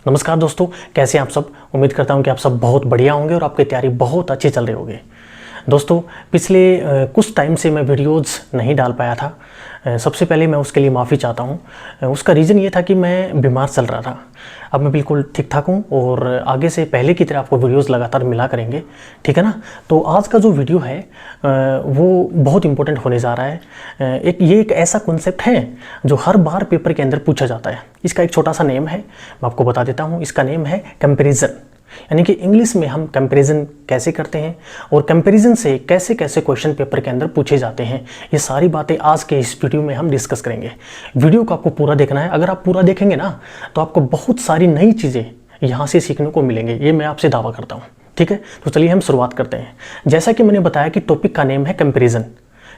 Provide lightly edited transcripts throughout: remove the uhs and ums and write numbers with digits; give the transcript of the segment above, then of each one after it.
नमस्कार दोस्तों, कैसे हैं आप सब। उम्मीद करता हूं कि आप सब बहुत बढ़िया होंगे और आपकी तैयारी बहुत अच्छी चल रही होगी। दोस्तों, पिछले कुछ टाइम से मैं वीडियोज़ नहीं डाल पाया था। सबसे पहले मैं उसके लिए माफ़ी चाहता हूं। उसका रीज़न ये था कि मैं बीमार चल रहा था। अब मैं बिल्कुल ठीक ठाक हूं और आगे से पहले की तरह आपको वीडियोज़ लगातार मिला करेंगे, ठीक है ना। तो आज का जो वीडियो है वो बहुत इंपॉर्टेंट होने जा रहा है। ये एक ऐसा कॉन्सेप्ट है जो हर बार पेपर के अंदर पूछा जाता है। इसका एक छोटा सा नेम है, मैं आपको बता देता हूँ। इसका नेम है कंपैरिजन, यानी कि इंग्लिश में हम कंपैरिजन कैसे करते हैं और कंपैरिजन से कैसे कैसे क्वेश्चन पेपर के अंदर पूछे जाते हैं। ये सारी बातें आज के इस वीडियो में हम डिस्कस करेंगे। वीडियो को आपको पूरा देखना है। अगर आप पूरा देखेंगे ना तो आपको बहुत सारी नई चीज़ें यहाँ से सीखने को मिलेंगे, ये मैं आपसे दावा करता हूँ, ठीक है। तो चलिए हम शुरुआत करते हैं। जैसा कि मैंने बताया कि टॉपिक का नेम है कंपैरिजन।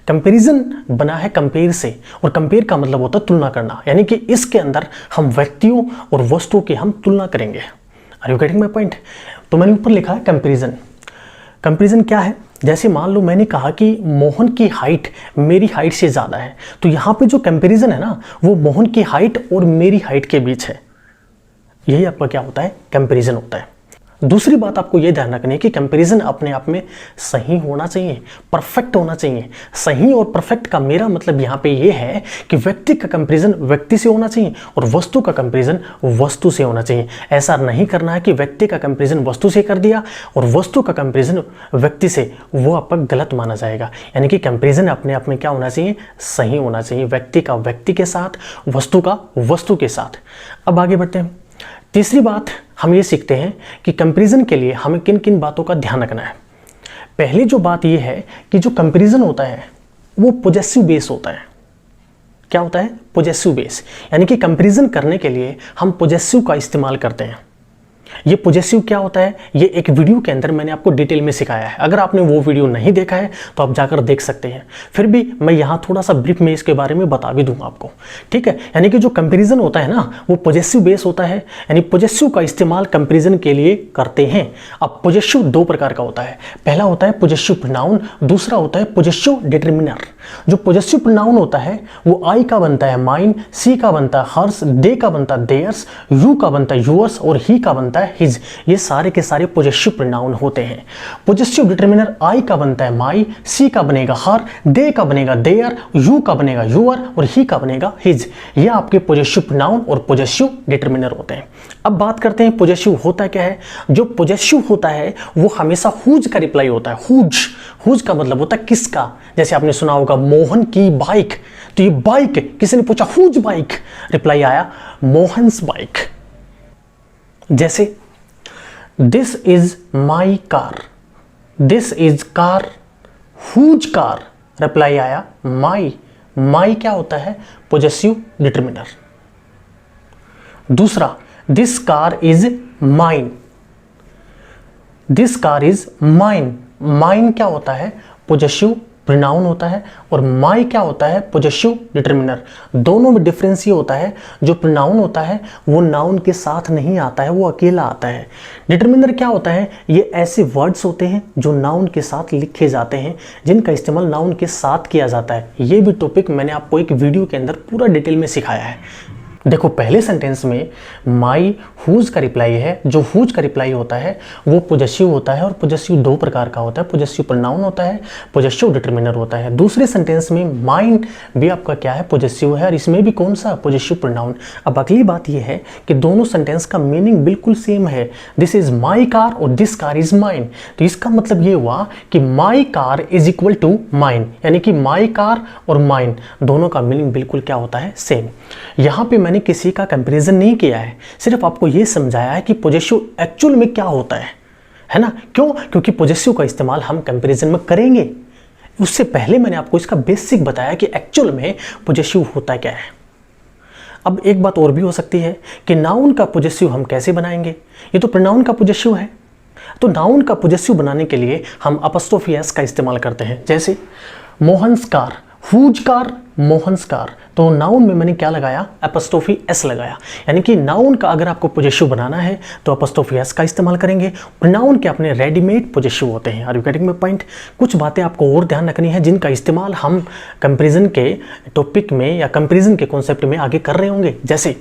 कंपैरिजन बना है कंपेयर से, और कंपेयर का मतलब होता है तुलना करना, यानी कि इसके अंदर हम व्यक्तियों और वस्तुओं की हम तुलना करेंगे। Are you getting my point. तो मैंने ऊपर लिखा है कंपैरिजन। कंपैरिजन क्या है? जैसे मान लो मैंने कहा कि मोहन की हाइट मेरी हाइट से ज़्यादा है, तो यहाँ पे जो कंपैरिजन है ना वो मोहन की हाइट और मेरी हाइट के बीच है। यही आपका क्या होता है? कंपैरिजन होता है। दूसरी बात आपको यह ध्यान रखनी है कि कंपैरिजन अपने आप में सही होना चाहिए, परफेक्ट होना चाहिए। सही और परफेक्ट का मेरा मतलब यहाँ पे ये है कि व्यक्ति का कंपैरिजन व्यक्ति से होना चाहिए और वस्तु का कंपैरिजन वस्तु से होना चाहिए। ऐसा नहीं करना है कि व्यक्ति का कंपैरिजन वस्तु से कर दिया और वस्तु का कंपैरिजन व्यक्ति से, वो आपका गलत माना जाएगा। यानी कि कंपैरिजन अपने आप में क्या होना चाहिए? सही होना चाहिए, व्यक्ति का व्यक्ति के साथ, वस्तु का वस्तु के साथ। अब आगे बढ़ते हैं। तीसरी बात हम ये सीखते हैं कि कंपैरिजन के लिए हमें किन किन बातों का ध्यान रखना है। पहली जो बात ये है कि जो कंपैरिजन होता है वो पॉजेसिव बेस होता है। क्या होता है? पॉजेसिव बेस, यानी कि कंपैरिजन करने के लिए हम पॉजेसिव का इस्तेमाल करते हैं। ये पॉजेसिव क्या होता है ये एक वीडियो के अंदर मैंने आपको डिटेल में सिखाया है। अगर आपने वो वीडियो नहीं देखा है तो आप जाकर देख सकते हैं। फिर भी मैं यहाँ थोड़ा सा ब्रीफ में इसके बारे में बता भी दूंगा आपको, ठीक है। यानी कि जो कंपैरिजन होता है ना वो पॉजेसिव बेस होता है, यानी पॉजेसिव का इस्तेमाल कंपैरिजन के लिए करते हैं। अब पॉजेसिव दो प्रकार का होता है। पहला होता है पॉजेसिव प्रोनाउन, दूसरा होता है पॉजेसिव डिटरमिनर। जो पॉजेसिव प्रोनाउन होता है वो आई का बनता है माइन, सी का बनता है हर्स, दे का बनता है देयर्स, यू का बनता है यूअर्स और ही का बनता है हिज। ये सारे के सारे पॉजेसिव प्रोनाउन होते हैं। पॉजेसिव डिटरमिनर आई का बनता है माई, सी का बनेगा हर, दे का बनेगा देयर, यू का बनेगा यूअर और ही का बनेगा हिज। ये आपके पॉजेसिव प्रोनाउन और पॉजेसिव डिटरमिनर होते हैं। अब बात करते हैं पॉजेसिव होता क्या है। जो पॉजेसिव होता है वो हमेशा हुज का रिप्लाई होता है। हुज, हुज का मतलब होता है किसका। जैसे आपने सुना होगा मोहन की बाइक, तो ये बाइक किसी ने पूछा हुज बाइक, रिप्लाई आया मोहन्स बाइक। जैसे this is my car, this is car, whose car, reply आया माई। माई क्या होता है? Possessive determiner. दूसरा, this car is mine, this car is mine. Mine क्या होता है? पॉजेसिव प्रोनाउन होता है और माई क्या होता है? Possessive determiner. दोनों में डिफरेंस ये होता है जो प्रोनाउन होता है वो नाउन के साथ नहीं आता है, वो अकेला आता है। डिटरमिनर क्या होता है? ये ऐसे वर्ड्स होते हैं जो नाउन के साथ लिखे जाते हैं, जिनका इस्तेमाल नाउन के साथ किया जाता है। ये भी टॉपिक मैंने आपको एक वीडियो के अंदर पूरा डिटेल में सिखाया है। देखो, पहले सेंटेंस में माई हुज का रिप्लाई है। जो हुज का रिप्लाई होता है वो पॉजेसिव होता है और पॉजेसिव दो प्रकार का होता है। पॉजेसिव प्रोनाउन होता है, पॉजेसिव डिटरमिनर होता है। दूसरे सेंटेंस में माइन भी आपका क्या है? पॉजेसिव है और इसमें भी कौन सा? Possessive pronoun. अब अगली बात यह है कि दोनों सेंटेंस का मीनिंग बिल्कुल सेम है। दिस इज माई कार और दिस कार इज माइन। तो इसका मतलब ये हुआ कि my car is equal to mine, यानी कि माई कार और माइन दोनों का मीनिंग बिल्कुल क्या होता है? सेम। यहाँ पे मैंने किसी का कंपैरिजन नहीं किया है, सिर्फ आपको यह समझाया है कि पॉजेसिव एक्चुअल में क्या होता है ना। क्यों? क्योंकि पॉजेसिव का इस्तेमाल हम कंपैरिजन में करेंगे। उससे पहले मैंने आपको इसका बेसिक बताया कि एक्चुअल में पॉजेसिव होता क्या है। अब एक बात और भी हो सकती है कि नाउन का पॉजेसिव हम कैसे बनाएंगे। ये तो प्रोनाउन का पॉजेसिव है, तो नाउन का पॉजेसिव बनाने के लिए हम अपॉस्ट्रोफी एस का इस्तेमाल करते हैं। जैसे Mohan's car, whose car, Mohan's car. तो नाउन में मैंने क्या लगाया? अपॉस्ट्रोफी एस लगाया। यानी कि नाउन का अगर आपको पॉजेसिव बनाना है तो अपॉस्ट्रोफी एस का इस्तेमाल करेंगे। प्रोनाउन के अपने रेडीमेड पॉजेसिव होते हैं। Are you getting my point. कुछ बातें आपको और ध्यान रखनी है जिनका इस्तेमाल हम कंपैरिजन के टॉपिक में या कंपैरिजन के कॉन्सेप्ट में आगे कर रहे होंगे। जैसे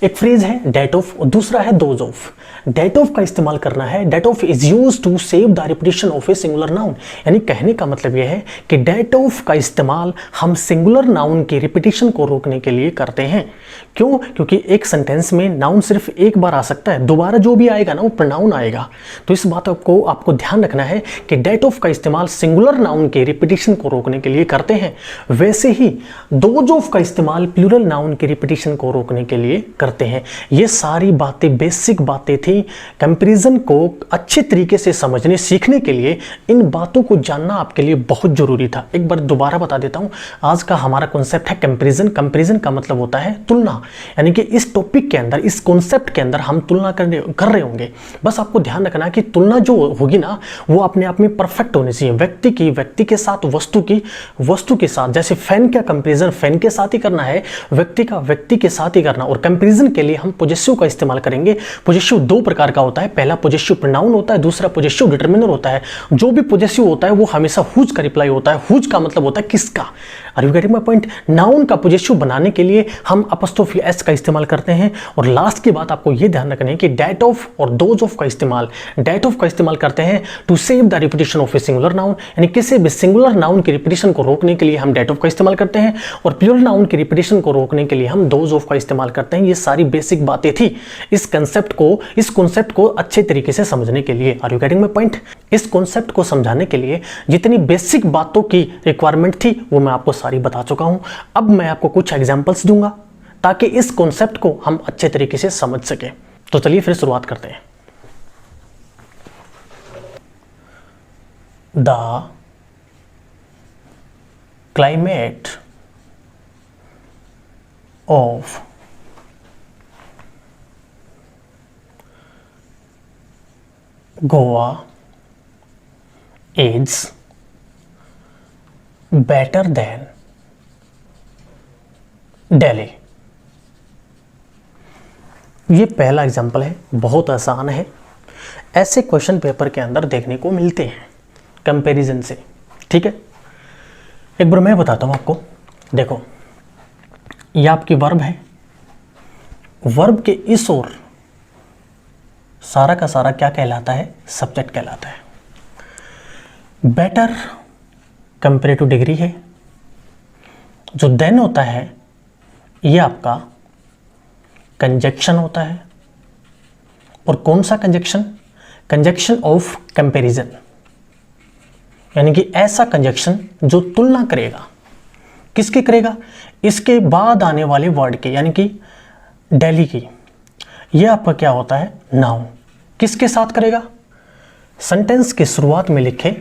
एक फ्रेज है डेट ऑफ और दूसरा है दोज ऑफ। डेट ऑफ का इस्तेमाल करना है, that of is use to save the repetition of a singular noun. यानी कहने का मतलब यह है कि डेट ऑफ का इस्तेमाल हम सिंगुलर नाउन की रिपीटिशन को रोकने के लिए करते हैं। क्यों? क्योंकि एक सेंटेंस में नाउन सिर्फ एक बार आ सकता है, दोबारा जो भी आएगा ना वो प्रोनाउन आएगा। तो इस बात को आपको ध्यान रखना है कि डेट ऑफ का इस्तेमाल सिंगुलर नाउन के रिपीटिशन को रोकने के लिए करते हैं। वैसे ही दोज ऑफ का इस्तेमाल प्लूरल नाउन की रिपीटिशन को रोकने के लिए करते हैं। ये सारी बातें बेसिक बातें थी। कंपैरिजन को अच्छे तरीके से समझने सीखने के लिए इन बातों को जानना आपके लिए बहुत जरूरी था। एक बार दोबारा बता देता हूं, आज का हमारा कॉन्सेप्ट है कंपैरिजन। कंपैरिजन का मतलब होता है तुलना, यानी कि इस टॉपिक के अंदर, इस कॉन्सेप्ट के अंदर हम तुलना कर रहे होंगे। बस आपको ध्यान रखना है कि तुलना जो होगी ना वो अपने आप में परफेक्ट होनी चाहिए। व्यक्ति के साथ वस्तु के साथ। जैसे फैन का कंपैरिजन फैन के साथ ही करना है, व्यक्ति के साथ ही करना। और कंपैरिजन के लिए हम पोजेसिव का इस्तेमाल करेंगे। पोजेसिव दो प्रकार का होता है, पहला पोजेसिव प्रोनाउन होता है, दूसरा पोजेसिव डिटरमिनर होता है। जो भी पोजेसिव होता है वो हमेशा हुज का रिप्लाई होता है। हुज का मतलब होता है किसका। Are you getting my point? Noun का पोजेसिव बनाने के लिए हम अपॉस्ट्रोफी एस का इस्तेमाल करते हैं। और लास्ट की बात आपको ये ध्यान रखनी है कि डेट ऑफ और दोज ऑफ का इस्तेमाल करते हैं to save the repetition of a singular noun. यानी किसी भी सिंगुलर नाउन की रिपीटिशन को रोकने के लिए हम डेट ऑफ का इस्तेमाल करते हैं और प्लूरल नाउन की रिपीटिशन को रोकने के लिए हम दोज ऑफ का इस्तेमाल करते हैं। ये सारी बेसिक बातें थी इस कॉन्सेप्ट को अच्छे तरीके से समझने के लिए। Are you getting my point? इस कॉन्सेप्ट को समझाने के लिए जितनी बेसिक बातों की रिक्वायरमेंट थी वो मैं आपको सारी बता चुका हूं। अब मैं आपको कुछ एग्जांपल्स दूंगा ताकि इस कॉन्सेप्ट को हम अच्छे तरीके से समझ सकें। तो चलिए फिर शुरुआत करते हैं। The climate of Goa is better then Delhi. ये पहला एग्जाम्पल है, बहुत आसान है। ऐसे क्वेश्चन पेपर के अंदर देखने को मिलते हैं कंपैरिजन से। ठीक है, एक बार मैं बताता हूं आपको। देखो, ये आपकी वर्ब है। वर्ब के इस ओर सारा का सारा क्या कहलाता है? सब्जेक्ट कहलाता है। बेटर कंपेरेटिव डिग्री है। जो देन होता है ये आपका कंजक्शन होता है। और कौन सा कंजक्शन? कंजक्शन ऑफ कंपैरिजन, यानी कि ऐसा कंजक्शन जो तुलना करेगा। किसके करेगा? इसके बाद आने वाले वर्ड के, यानी कि दिल्ली की। यह आपका क्या होता है? नाउन। किसके साथ करेगा? सेंटेंस की शुरुआत में लिखे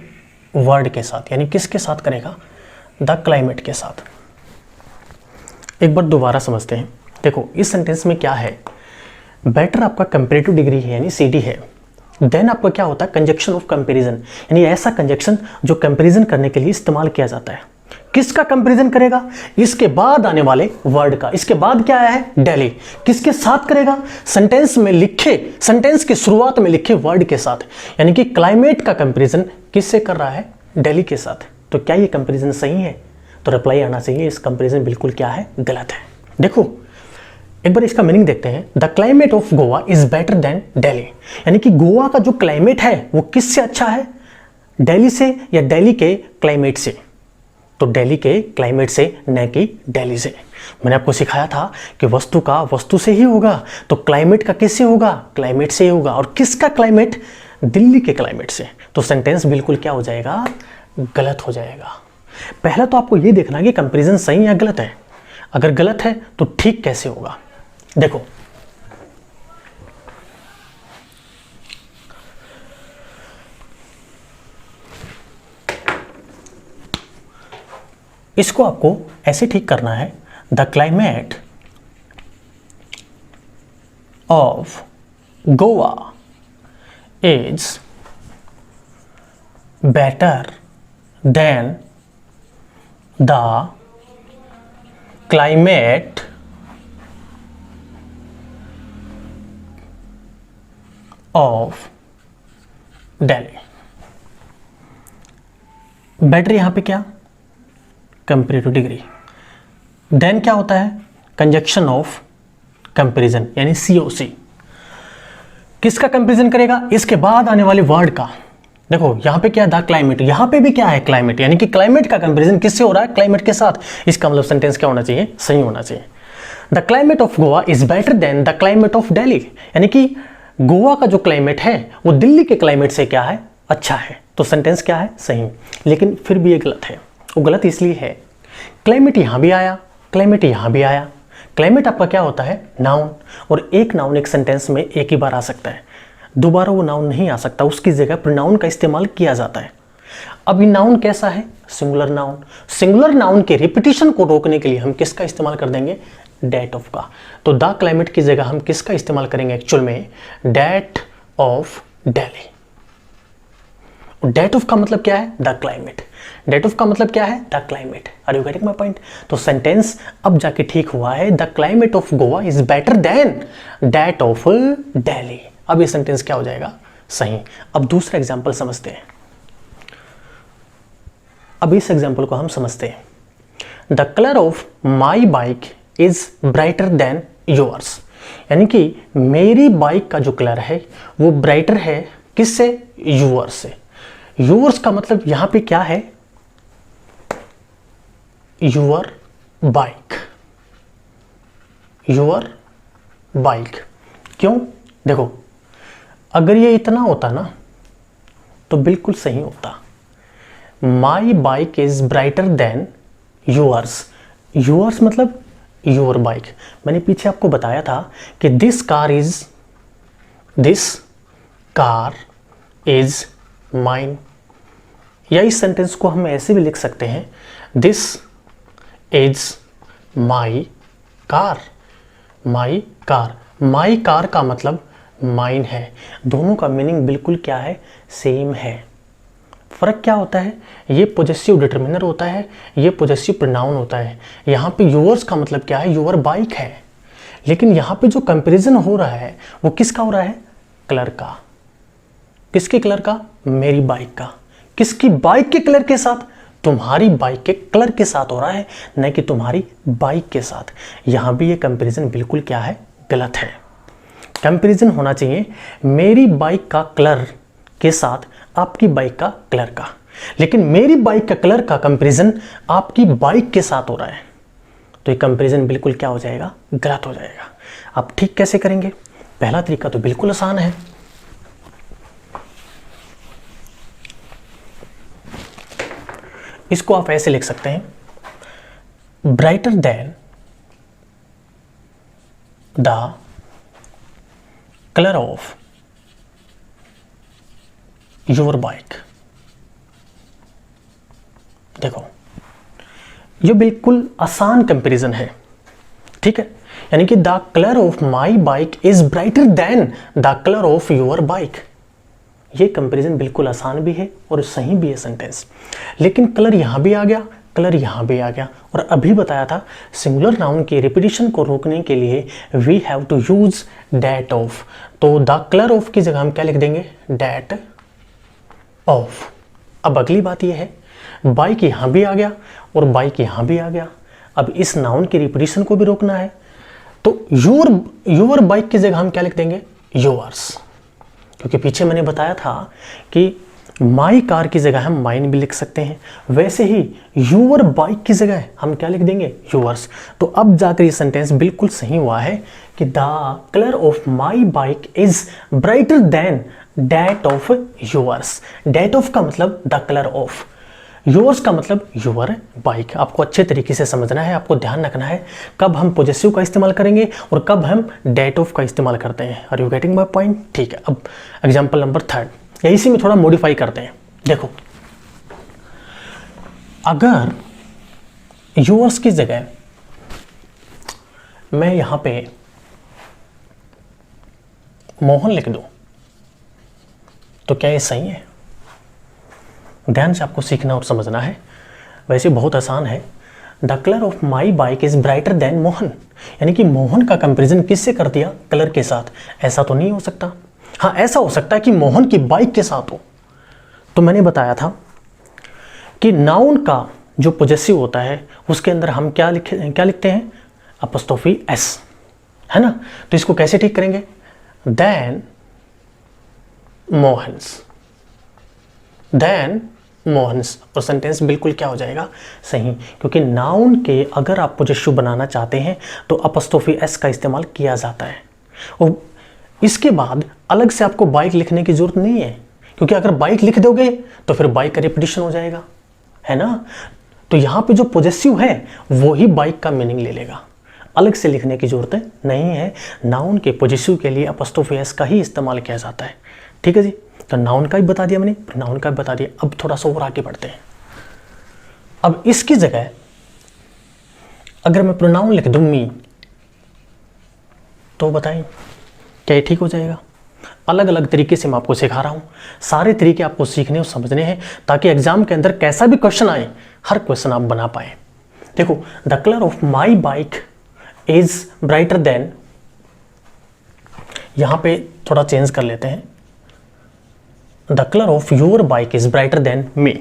वर्ड के साथ, यानी किसके साथ करेगा? द क्लाइमेट के साथ। एक बार दोबारा समझते हैं। देखो, इस सेंटेंस में क्या है? बेटर आपका कंपैरेटिव डिग्री है, यानी सीडी है। देन आपका क्या होता है? कंजक्शन ऑफ कंपैरिजन, यानी ऐसा कंजक्शन जो कंपैरिजन करने के लिए इस्तेमाल किया जाता है। किसका कंपैरिजन करेगा? इसके बाद आने वाले वर्ड का। इसके बाद क्या आया है? दिल्ली। किसके साथ करेगा? सेंटेंस के शुरुआत में लिखे वर्ड के साथ, यानी कि क्लाइमेट का कंपैरिजन किससे कर रहा है? दिल्ली के साथ। तो क्या ये कंपैरिजन सही है? तो रिप्लाई आना चाहिए इस कंपैरिजन बिल्कुल क्या है? गलत है। देखो, एक बार इसका मीनिंग देखते हैं। The climate of Goa is better then Delhi, यानी कि गोवा का जो क्लाइमेट है वो किससे अच्छा है? दिल्ली से या दिल्ली के क्लाइमेट से? तो दिल्ली के क्लाइमेट से, न कि दिल्ली से। मैंने आपको सिखाया था कि वस्तु का वस्तु से ही होगा, तो क्लाइमेट का किससे होगा? क्लाइमेट से ही होगा। और किसका क्लाइमेट? दिल्ली के क्लाइमेट से। तो सेंटेंस बिल्कुल क्या हो जाएगा? गलत हो जाएगा। पहला तो आपको ये देखना है कि कंपैरिजन सही या गलत है। अगर गलत है तो ठीक कैसे होगा? देखो, इसको आपको ऐसे ठीक करना है। The climate of Goa is better then the climate of Delhi. Better यहां पे क्या? Comparative degree. देन क्या होता है? कंजक्शन ऑफ कंपैरिजन यानी COC। किसका कंपैरिजन करेगा? इसके बाद आने वाले वर्ड का। देखो यहाँ पे क्या है, द क्लाइमेट, यहाँ पे भी क्या है, क्लाइमेट, यानी कि क्लाइमेट का कंपैरिजन किससे हो रहा है? क्लाइमेट के साथ। इसका मतलब सेंटेंस क्या होना चाहिए? सही होना चाहिए। The climate of Goa is better then the climate of Delhi, यानी कि गोवा का जो क्लाइमेट है वो दिल्ली के क्लाइमेट से क्या है? अच्छा है। तो सेंटेंस क्या है? सही। लेकिन फिर भी ये गलत है। वो गलत इसलिए है, क्लाइमेट यहाँ भी आया, क्लाइमेट यहाँ भी आया। क्लाइमेट आपका क्या होता है? नाउन, और एक नाउन एक सेंटेंस में एक ही बार आ सकता है, दोबारा वो नाउन नहीं आ सकता, उसकी जगह प्रोनाउन का इस्तेमाल किया जाता है। अब ये नाउन कैसा है? Singular noun. सिंगुलर नाउन के रिपीटिशन को रोकने के लिए हम किसका इस्तेमाल कर देंगे? डेट ऑफ का। तो द क्लाइमेट की जगह हम किसका इस्तेमाल करेंगे एक्चुअल में? That of Delhi. That of का मतलब क्या है? The climate. डेट ऑफ का मतलब क्या है? The climate. Are you getting my point? तो सेंटेंस अब जाके ठीक हुआ है, the climate of Goa is better than that of Delhi. अब ये सेंटेंस क्या हो जाएगा? सही। अब दूसरा एग्जांपल समझते हैं। अब इस एग्जांपल को हम समझते हैं। The colour of my bike is brighter then yours, यानी कि मेरी बाइक का जो कलर है वो ब्राइटर है किससे? योर्स से। योर्स का मतलब यहां पे क्या है? Your bike. Your bike. क्यों? देखो, अगर ये इतना होता ना तो बिल्कुल सही होता। माई bike is brighter then yours. Yours मतलब योर बाइक। मैंने पीछे आपको बताया था कि दिस कार इज माइन, या इस सेंटेंस को हम ऐसे भी लिख सकते हैं, this is my car. My car, my car का मतलब माइन है। दोनों का मीनिंग बिल्कुल क्या है? सेम है। फर्क क्या होता है? ये पोजेसिव डिटरमिनर होता है, ये पोजेसिव प्रोनाउन होता है। यहाँ पे योर्स का मतलब क्या है? योर बाइक है। लेकिन यहाँ पे जो कंपैरिजन हो रहा है वो किसका हो रहा है? कलर का। किसके कलर का? मेरी बाइक का। किसकी बाइक के कलर के साथ? तुम्हारी बाइक के कलर के साथ हो रहा है, न कि तुम्हारी बाइक के साथ। यहाँ भी ये कंपैरिजन बिल्कुल क्या है? गलत है। कंपैरिजन होना चाहिए मेरी बाइक का कलर के साथ आपकी बाइक का कलर का, लेकिन मेरी बाइक का कलर का कंपैरिजन आपकी बाइक के साथ हो रहा है, तो ये कंपैरिजन बिल्कुल क्या हो जाएगा? गलत हो जाएगा। आप ठीक कैसे करेंगे? पहला तरीका तो बिल्कुल आसान है। इसको आप ऐसे लिख सकते हैं, brighter then the colour of your bike. देखो, ये बिल्कुल आसान कंपैरिजन है, ठीक है? यानी कि the colour of my bike is brighter then the colour of your bike. ये कंपैरिजन बिल्कुल आसान भी है और सही भी है सेंटेंस। लेकिन कलर यहां भी आ गया, कलर यहाँ भी आ गया, और अभी बताया था सिंगुलर नाउन की रिपीटिशन को रोकने के लिए we have to use that of. तो द कलर ऑफ की जगह हम क्या लिख देंगे? That of. अब अगली बात यह है, बाइक यहाँ भी आ गया और बाइक यहाँ भी आ गया। अब इस नाउन की रिपीटिशन को भी रोकना है, तो योर बाइक की जगह हम क्या लिख देंगे? योर्स। क्योंकि पीछे मैंने बताया था कि माई कार की जगह हम माइन भी लिख सकते हैं, वैसे ही योर बाइक की जगह हम क्या लिख देंगे? योर्स। तो अब जाकर ये सेंटेंस बिल्कुल सही हुआ है कि the colour of my bike is brighter than that of yours. That of का मतलब द कलर ऑफ, योर्स का मतलब योर बाइक। आपको अच्छे तरीके से समझना है, आपको ध्यान रखना है कब हम पॉजेसिव का इस्तेमाल करेंगे और कब हम डेट ऑफ का इस्तेमाल करते हैं। Are you getting my point? ठीक है। अब एग्जांपल नंबर 3, या इसी में थोड़ा मॉडिफाई करते हैं। देखो, अगर योर्स की जगह मैं यहां पे मोहन लिख दूं तो क्या ये सही है? ध्यान से आपको सीखना और समझना है, वैसे बहुत आसान है। The colour of my bike is brighter then Mohan, यानी कि मोहन का कंपैरिजन किससे कर दिया? कलर के साथ। ऐसा तो नहीं हो सकता। हाँ, ऐसा हो सकता है कि मोहन की बाइक के साथ हो। तो मैंने बताया था कि नाउन का जो पॉजेसिव होता है उसके अंदर हम क्या लिखते हैं? Apostrophe S. है ना। तो इसको कैसे ठीक करेंगे, देन मोहन्स, और सेंटेंस बिल्कुल क्या हो जाएगा, सही, क्योंकि नाउन के अगर आप पोजेसिव बनाना चाहते हैं तो अपॉस्ट्रोफी एस का इस्तेमाल किया जाता है। और इसके बाद अलग से आपको बाइक लिखने की जरूरत नहीं है, क्योंकि अगर बाइक लिख दोगे तो फिर बाइक का रिपीटिशन हो जाएगा, है ना। तो यहाँ पे जो पोजेसिव है वो ही बाइक का मीनिंग ले लेगा, अलग से लिखने की जरूरत नहीं है। नाउन के पोजेसिव के लिए अपॉस्ट्रोफी एस का ही इस्तेमाल किया जाता है, ठीक है जी। तो नाउन का भी बता दिया मैंने, नाउन का भी बता दिया। अब थोड़ा सा और आगे बढ़ते हैं। अब इसकी जगह अगर मैं प्रोनाउन लिख दूं मी, तो बताएं क्या ये ठीक हो जाएगा। अलग अलग तरीके से मैं आपको सिखा रहा हूं, सारे तरीके आपको सीखने और समझने हैं, ताकि एग्जाम के अंदर कैसा भी क्वेश्चन आए हर क्वेश्चन आप बना पाए। देखो, the colour of my bike is brighter then, यहां पे थोड़ा चेंज कर लेते हैं, the colour of your bike is brighter than me.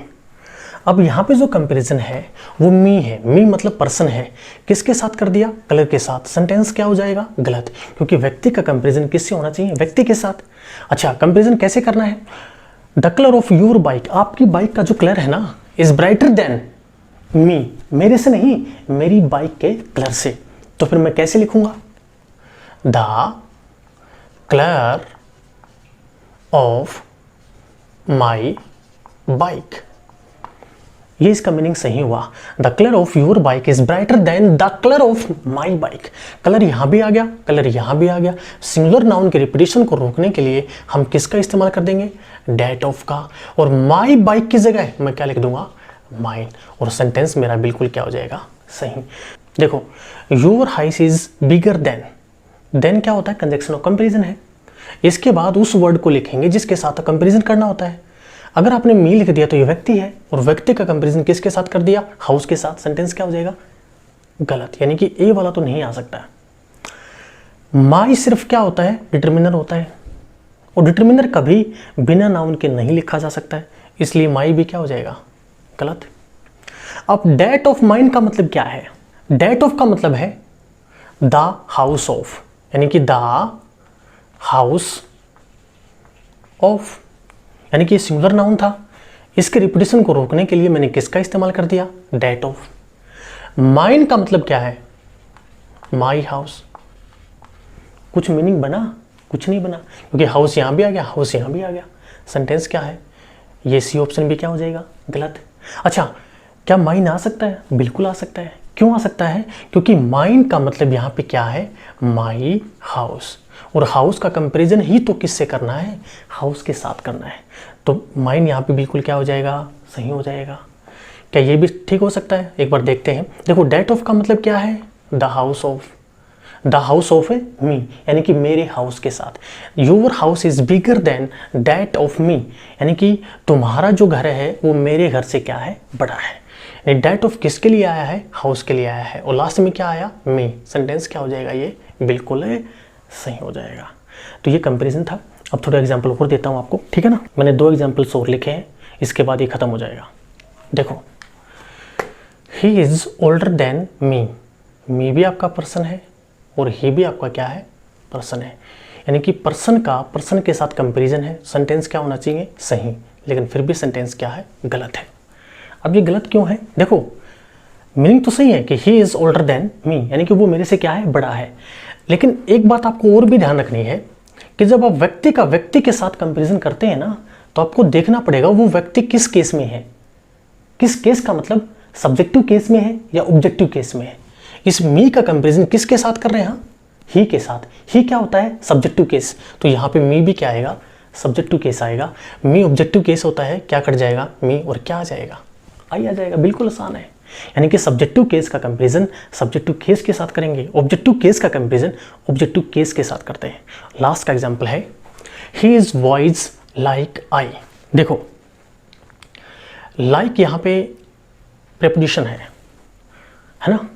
अब यहाँ पे जो कंपैरिजन है वो मी है, मी मतलब पर्सन है, किसके साथ कर दिया, कलर के साथ। सेंटेंस क्या हो जाएगा, गलत, क्योंकि व्यक्ति का कंपैरिजन किससे होना चाहिए, व्यक्ति के साथ। अच्छा, कंपैरिजन कैसे करना है, the colour of your bike, आपकी बाइक का जो कलर है ना, इज ब्राइटर देन मी, मेरे से नहीं, मेरी बाइक के कलर से। तो फिर मैं कैसे लिखूंगा, the colour of my bike, ये इसका मीनिंग सही हुआ। The colour of your bike is brighter then the colour of my bike. Colour यहां भी आ गया, कलर यहां भी आ गया। सिंगुलर नाउन के रिपीटिशन को रोकने के लिए हम किसका इस्तेमाल कर देंगे, डेट ऑफ का, और माई बाइक की जगह मैं क्या लिख दूंगा, माइन, और सेंटेंस मेरा बिल्कुल क्या हो जाएगा, सही। देखो, your house is bigger than क्या होता है, कंजक्शन ऑफ कंपेरिजन है। इसके बाद उस वर्ड को लिखेंगे जिसके साथ कंपैरिजन करना होता है। अगर आपने मी लिख दिया तो ये व्यक्ति है, और व्यक्ति का कंपैरिजन किसके साथ कर दिया, हाउस के साथ। सेंटेंस क्या हो जाएगा, गलत, यानी कि ए वाला तो नहीं आ सकता है। माई सिर्फ क्या होता है, डिटरमिनर होता है, और डिटरमिनर कभी बिना नाउन के नहीं लिखा जा सकता है, इसलिए माई भी क्या हो जाएगा, गलत। अब डेट ऑफ माइन का मतलब क्या है, डेट ऑफ का मतलब है द हाउस ऑफ, यानी कि द हाउस ऑफ, यानी कि सिंगुलर नाउन था। इसके रिपीटिशन को रोकने के लिए मैंने किसका इस्तेमाल कर दिया, डेट ऑफ। माइन का मतलब क्या है, माई हाउस। कुछ मीनिंग बना, कुछ नहीं बना, क्योंकि हाउस यहां भी आ गया, हाउस यहां भी आ गया। सेंटेंस क्या है, ये सी ऑप्शन भी क्या हो जाएगा, गलत। अच्छा, क्या माइन आ सकता है, बिल्कुल आ सकता है। क्यों आ सकता है, क्योंकि माइन का मतलब यहाँ पे क्या है, माई हाउस, और हाउस का कंपैरिजन ही तो किससे करना है, हाउस के साथ करना है। तो माइन यहाँ पे बिल्कुल क्या हो जाएगा, सही हो जाएगा। क्या ये भी ठीक हो सकता है, एक बार देखते हैं। देखो, डेट ऑफ का मतलब क्या है, the house of, the house of है मी, यानी कि मेरे हाउस के साथ। Your house is bigger than that of me, यानी कि तुम्हारा जो घर है वो मेरे घर से क्या है, बड़ा है। डेट ऑफ किसके लिए आया है, हाउस के लिए आया है, और लास्ट में क्या आया, मी। सेंटेंस क्या हो जाएगा, ये बिल्कुल सही हो जाएगा। तो ये कंपैरिजन था। अब थोड़ा एग्जांपल और देता हूँ आपको, ठीक है ना। मैंने 2 एग्जांपल्स और लिखे हैं, इसके बाद ये खत्म हो जाएगा। देखो, he is older than me, me भी आपका पर्सन है और ही भी आपका क्या है, पर्सन है, यानी कि पर्सन का पर्सन के साथ कंपैरिजन है। सेंटेंस क्या होना चाहिए, सही, लेकिन फिर भी सेंटेंस क्या है, गलत है। अब ये गलत क्यों है, देखो, मीनिंग तो सही है कि ही इज ओल्डर देन मी, यानी कि वो मेरे से क्या है, बड़ा है। लेकिन एक बात आपको और भी ध्यान रखनी है कि जब आप व्यक्ति का व्यक्ति के साथ कंपैरिजन करते हैं ना, तो आपको देखना पड़ेगा वो व्यक्ति किस केस में है। किस केस का मतलब, सब्जेक्टिव केस में है या ऑब्जेक्टिव केस में है। इस मी का कंपैरिजन किसके साथ कर रहे हैं, ही के साथ। ही क्या होता है, सब्जेक्टिव केस, तो यहाँ पे मी भी क्या आएगा, सब्जेक्टिव केस आएगा। मी ऑब्जेक्टिव केस होता है, क्या कट जाएगा, मी, और क्या आ जाएगा, आई आ जाएगा। बिल्कुल आसान है, यानी कि सब्जेक्टिव केस का कंपैरिजन सब्जेक्टिव केस के साथ करेंगे, ऑब्जेक्टिव केस का कंपैरिजन ऑब्जेक्टिव केस के साथ करते हैं। लास्ट का एग्जांपल है, he is wise like I. देखो, लाइक यहाँ पे प्रेपोजिशन है ना।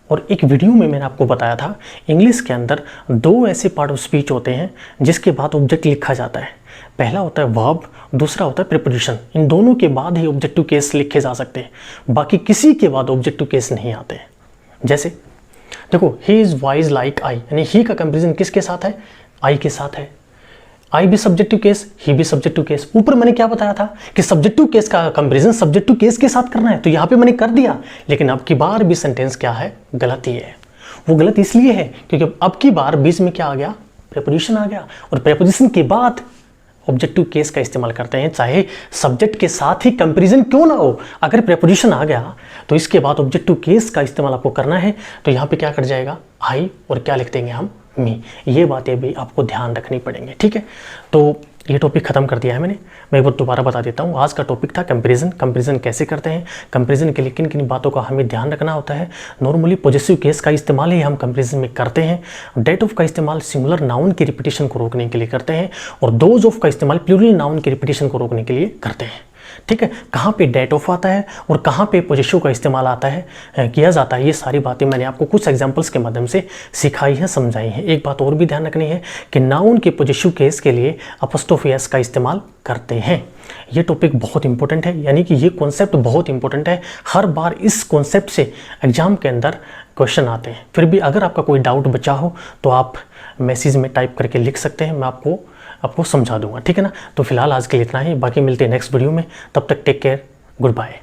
और एक वीडियो में मैंने आपको बताया था, इंग्लिश के अंदर 2 ऐसे पार्ट ऑफ स्पीच होते हैं जिसके बाद ऑब्जेक्ट लिखा जाता है। पहला होता है वर्ब, दूसरा होता है प्रीपोजिशन। इन दोनों के बाद ही ऑब्जेक्टिव केस लिखे जा सकते हैं, बाकी किसी के बाद ऑब्जेक्टिव केस नहीं आते हैं। जैसे देखो he is wise like I, यानी ही का कंपेरिजन किसके साथ है, आई के साथ है। आई भी सब्जेक्टिव केस, ही भी सब्जेक्टिव केस। ऊपर मैंने क्या बताया था कि सब्जेक्टिव केस का कंपेरिजन सब्जेक्टिव केस के साथ करना है, तो यहाँ पे मैंने कर दिया, लेकिन अब की बार भी सेंटेंस क्या है, गलत ही है। वो गलत इसलिए है क्योंकि अब की बार बीच में क्या आ गया, प्रेपोजिशन आ गया, और प्रेपोजिशन के बाद ऑब्जेक्टिव केस का इस्तेमाल करते हैं, चाहे सब्जेक्ट के साथ ही कंपैरिजन क्यों ना हो। अगर प्रेपोजिशन आ गया तो इसके बाद ऑब्जेक्टिव केस का इस्तेमाल आपको करना है, तो यहाँ पे क्या कर जाएगा, आई, और क्या लिख देंगे हम, मी। ये बातें भी आपको ध्यान रखनी पड़ेंगी, ठीक है। तो ये टॉपिक खत्म कर दिया है मैंने। मैं एक बार दोबारा बता देता हूँ, आज का टॉपिक था कंपैरिजन। कंपैरिजन कैसे करते हैं, कंपैरिजन के लिए किन किन बातों का हमें ध्यान रखना होता है। नॉर्मली पॉजेसिव केस का इस्तेमाल ही हम कंपैरिजन में करते हैं। डेट ऑफ का इस्तेमाल सिंगुलर नाउन की रिपीटेशन को रोकने के लिए करते हैं, और दोज ऑफ का इस्तेमाल प्लूरल नाउन की रिपीटेशन को रोकने के लिए करते हैं, ठीक है। कहाँ पे डेट ऑफ आता है और कहाँ पे पॉजेसिव का इस्तेमाल आता है, किया जाता है, ये सारी बातें मैंने आपको कुछ एग्जांपल्स के माध्यम से सिखाई हैं, समझाई हैं। एक बात और भी ध्यान रखनी है कि नाउन के पॉजेसिव केस के लिए अपॉस्ट्रोफी एस का इस्तेमाल करते हैं। ये टॉपिक बहुत इंपॉर्टेंट है, यानी कि ये कॉन्सेप्ट बहुत इंपॉर्टेंट है। हर बार इस कॉन्सेप्ट से एग्जाम के अंदर क्वेश्चन आते हैं। फिर भी अगर आपका कोई डाउट बचा हो तो आप मैसेज में टाइप करके लिख सकते हैं, मैं आपको समझा दूंगा, ठीक है ना। तो फिलहाल आज के लिए इतना ही, बाकी मिलते हैं नेक्स्ट वीडियो में। तब तक टेक केयर, गुड बाय।